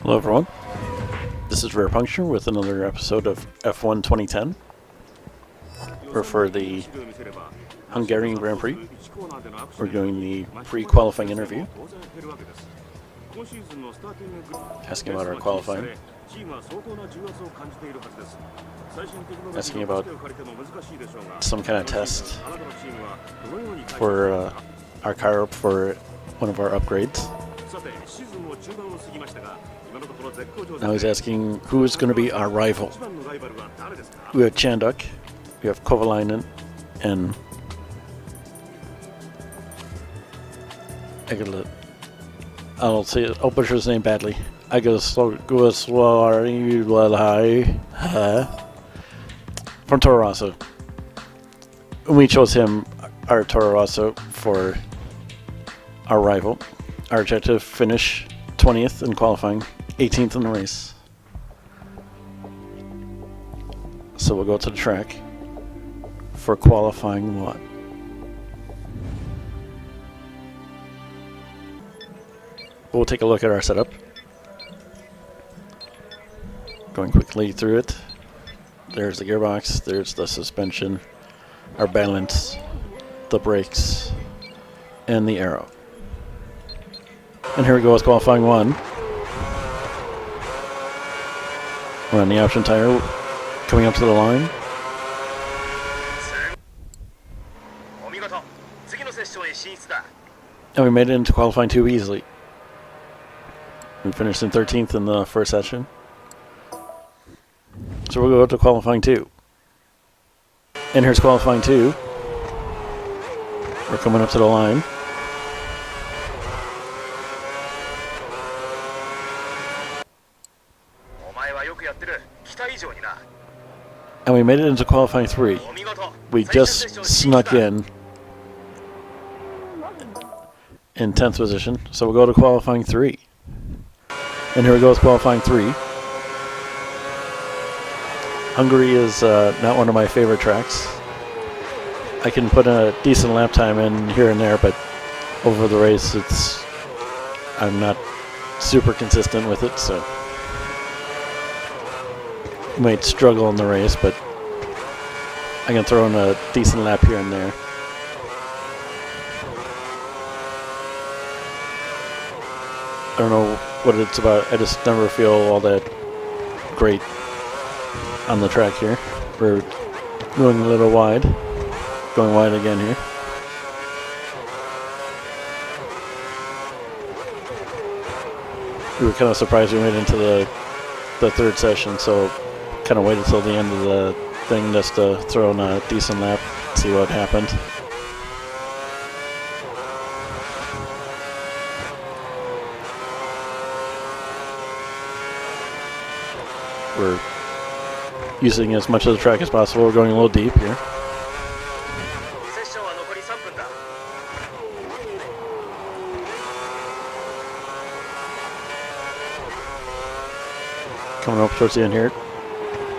Hello everyone, this is Rare Puncture with another episode of F1 2010. We're for the Hungarian Grand Prix. We're doing the pre-qualifying interview, asking about our qualifying, asking about some kind of test for our car for one of our upgrades. Now he's asking who is going to be our rival. We have Chanduk, we have Kovalainen, and I'll butcher his name badly. From Toro Rosso. And we chose him, our Toro Rosso, for our rival. Our objective: finish 20th in qualifying, 18th in the race. So we'll go to the track for qualifying one. We'll take a look at our setup. Going quickly through it. There's the gearbox, there's the suspension, our balance, the brakes, and the aero. And here we go with qualifying one. We're on the option tire, coming up to the line. And we made it into qualifying two easily. We finished in 13th in the first session. So we'll go to qualifying two. And here's qualifying two. We're coming up to the line. And we made it into qualifying three. We just snuck in 10th position. So we'll go to qualifying three. And here we go with qualifying three. Hungary is not one of my favorite tracks. I can put a decent lap time in here and there, but over the race I'm not super consistent with it, so might struggle in the race, but I can throw in a decent lap here and there. I don't know what it's about. I just never feel all that great on the track here. We're going a little wide. Going wide again here. We were kind of surprised we made it into the third session, so kind of waited till the end of the thing just to throw in a decent lap, see what happened. We're using as much of the track as possible. We're going a little deep here. Coming up towards the end here.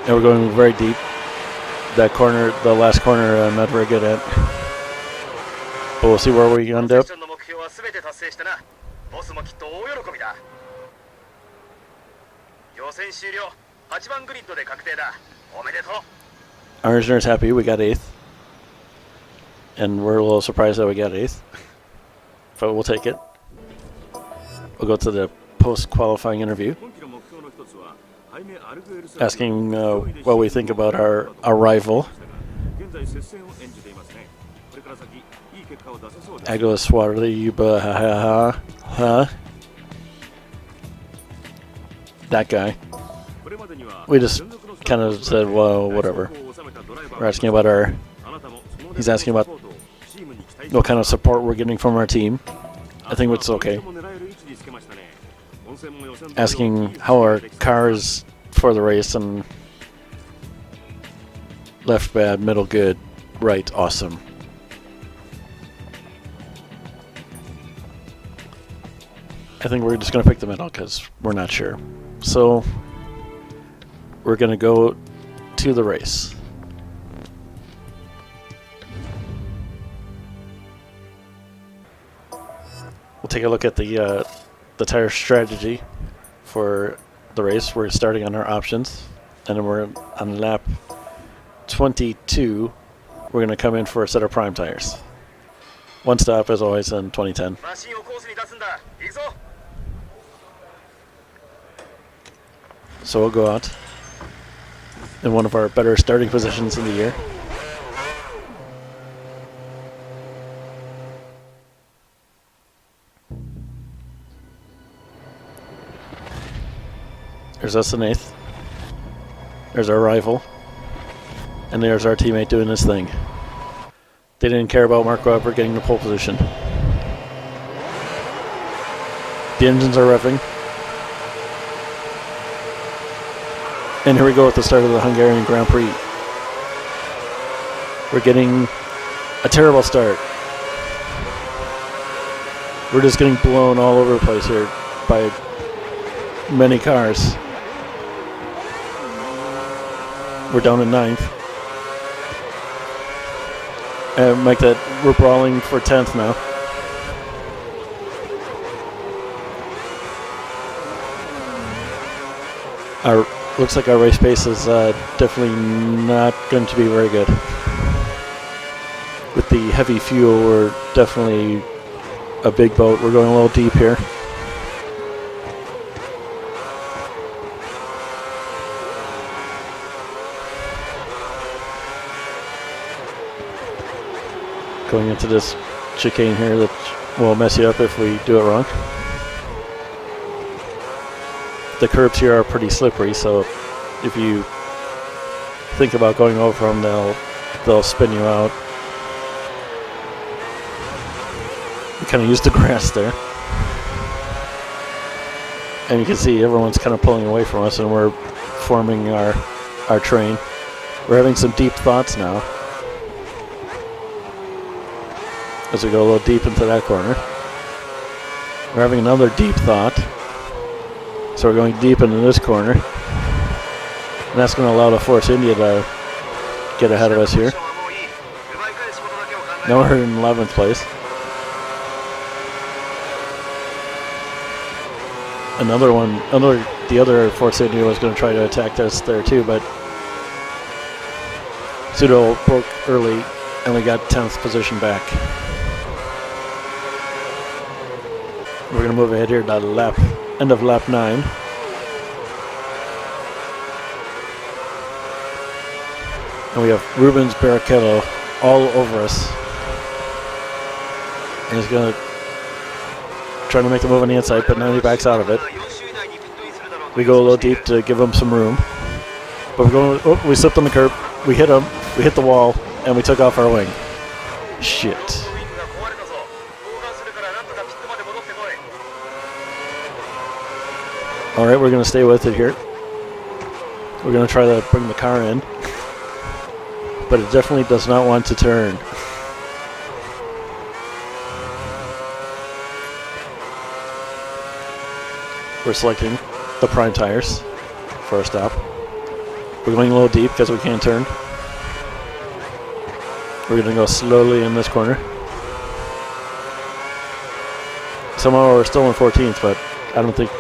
And we're going very deep. That corner, the last corner, I'm not very good at. But we'll see where we end up. Our engineer's happy we got 8th. And we're a little surprised that we got 8th. But we'll take it. We'll go to the post-qualifying interview. Asking what we think about our rival. That guy. We just kind of said, well, whatever. We're asking about he's asking about what kind of support we're getting from our team. I think it's okay. Asking how our car is for the race, and left bad, middle good, right awesome. I think we're just going to pick the middle because we're not sure. So we're going to go to the race. We'll take a look at the tire strategy for the race. We're starting on our options, and then we're on lap 22. We're going to come in for a set of prime tires. One stop, as always, in 2010. So we'll go out in one of our better starting positions in the year. There's us in 8th. There's our rival. And there's our teammate doing his thing. They didn't care about Mark Webber getting the pole position. The engines are revving. And here we go at the start of the Hungarian Grand Prix. We're getting a terrible start. We're just getting blown all over the place here by many cars. We're down in 9th. And make that, we're brawling for 10th now. Looks like our race pace is definitely not going to be very good. With the heavy fuel, we're definitely a big boat. We're going a little deep here. Going into this chicane here that will mess you up if we do it wrong. The curbs here are pretty slippery, so if you think about going over them, they'll spin you out. We kind of used the grass there. And you can see everyone's kind of pulling away from us, and we're forming our train. We're having some deep thoughts now as we go a little deep into that corner. We're having another deep thought. So we're going deep into this corner. And that's going to allow the Force India to get ahead of us here. Now we're in 11th place. The other Force India was going to try to attack us there too, but Pseudo broke early and we got 10th position back. We're going to move ahead here to the end of lap 9. And we have Rubens Barrichello all over us. And he's going to try to make the move on the inside, but now he backs out of it. We go a little deep to give him some room. But we slipped on the curb, we hit him, we hit the wall, and we took off our wing. Shit. Alright, we're going to stay with it here. We're going to try to bring the car in. But it definitely does not want to turn. We're selecting the prime tires for our stop. We're going a little deep because we can't turn. We're going to go slowly in this corner. Somehow we're still in 14th, but I don't think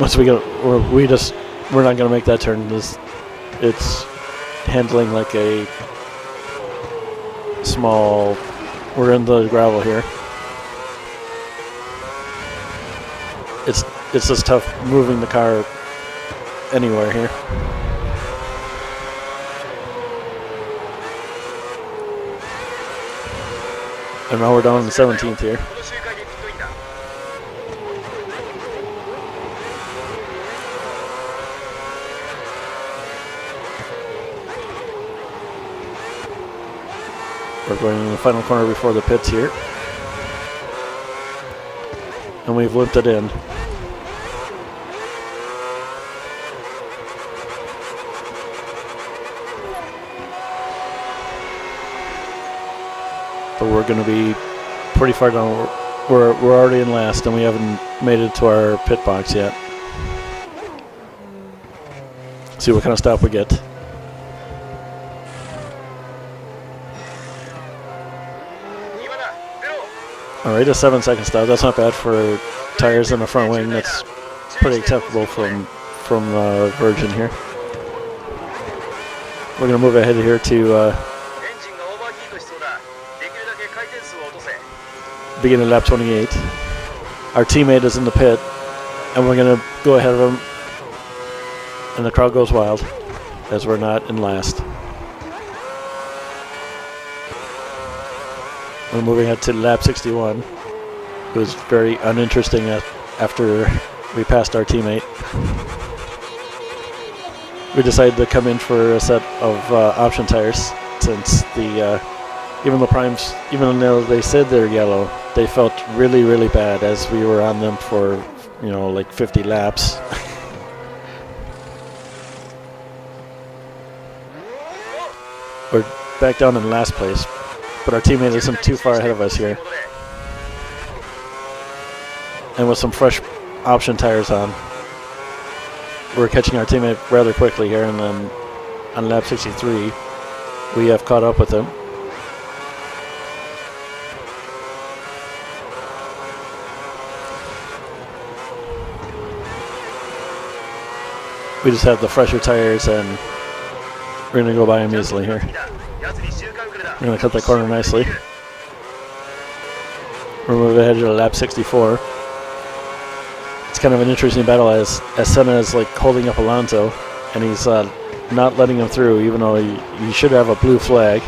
once we get, we're not going to make that turn. It's handling like a small. We're in the gravel here. It's just tough moving the car anywhere here. And now we're down in the 17th here. We're going in the final corner before the pits here. And we've limped it in. But we're going to be pretty far down. We're already in last, and we haven't made it to our pit box yet. See what kind of stop we get. Alright, a 7-second stop. That's not bad for tires in the front wing. That's pretty acceptable from Virgin here. We're going to move ahead here to beginning of lap 28. Our teammate is in the pit, and we're going to go ahead of him, and the crowd goes wild as we're not in last. We're moving ahead to lap 61, who's very uninteresting after we passed our teammate. We decided to come in for a set of option tires since the even the primes, even though they said they're yellow, they felt really, really bad as we were on them for, you know, like 50 laps. We're back down in last place, but our teammate isn't too far ahead of us here. And with some fresh option tires on, we're catching our teammate rather quickly here, and then on lap 63, we have caught up with him. We just have the fresher tires, and we're going to go by him easily here. We're going to cut that corner nicely. We're moving ahead to lap 64. It's kind of an interesting battle as Senna is like holding up Alonso, and he's not letting him through, even though he should have a blue flag.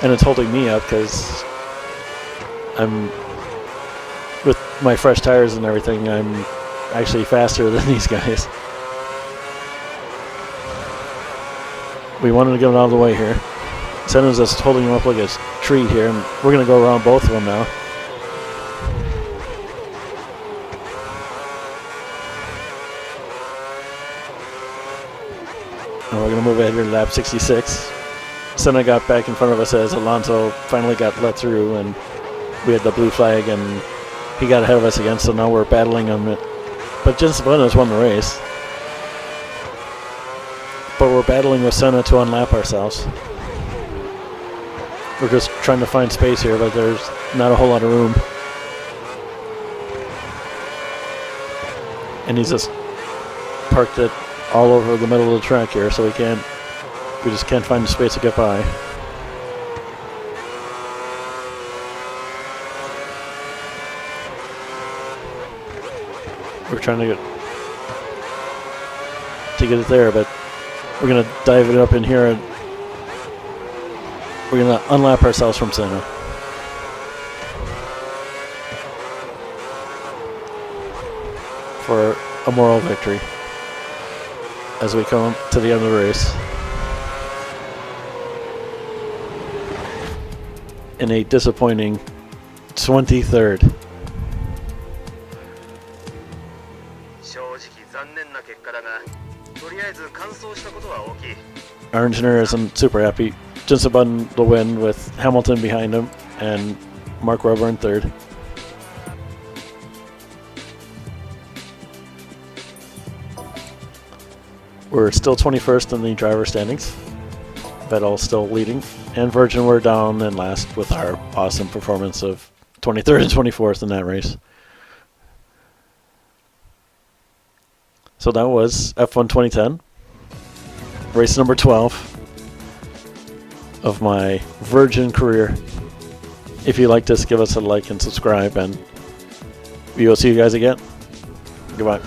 And it's holding me up because I'm, with my fresh tires and everything, I'm actually faster than these guys. We wanted to get him out of the way here. Senna's just holding him up like a tree here, and we're going to go around both of them now. And we're going to move ahead here to lap 66. Senna got back in front of us as Alonso finally got let through, and we had the blue flag, and he got ahead of us again, so now we're battling him. But Jensen Button has won the race. But we're battling with Senna to unlap ourselves. We're just trying to find space here, but there's not a whole lot of room. And he's just parked it all over the middle of the track here, so we just can't find the space to get by. We're trying to get it there, but we're going to dive it up in here, and we're going to unlap ourselves from Senna. For a moral victory as we come to the end of the race. In a disappointing 23rd. Our engineer isn't super happy. Jensen Button the win with Hamilton behind him and Mark Webber in third. We're still 21st in the driver standings. Vettel still leading, and Virgin were down in last with our awesome performance of 23rd and 24th in that race. So that was F1 2010, race number 12 of my Virgin career. If you like this, give us a like and subscribe, and we will see you guys again. Goodbye.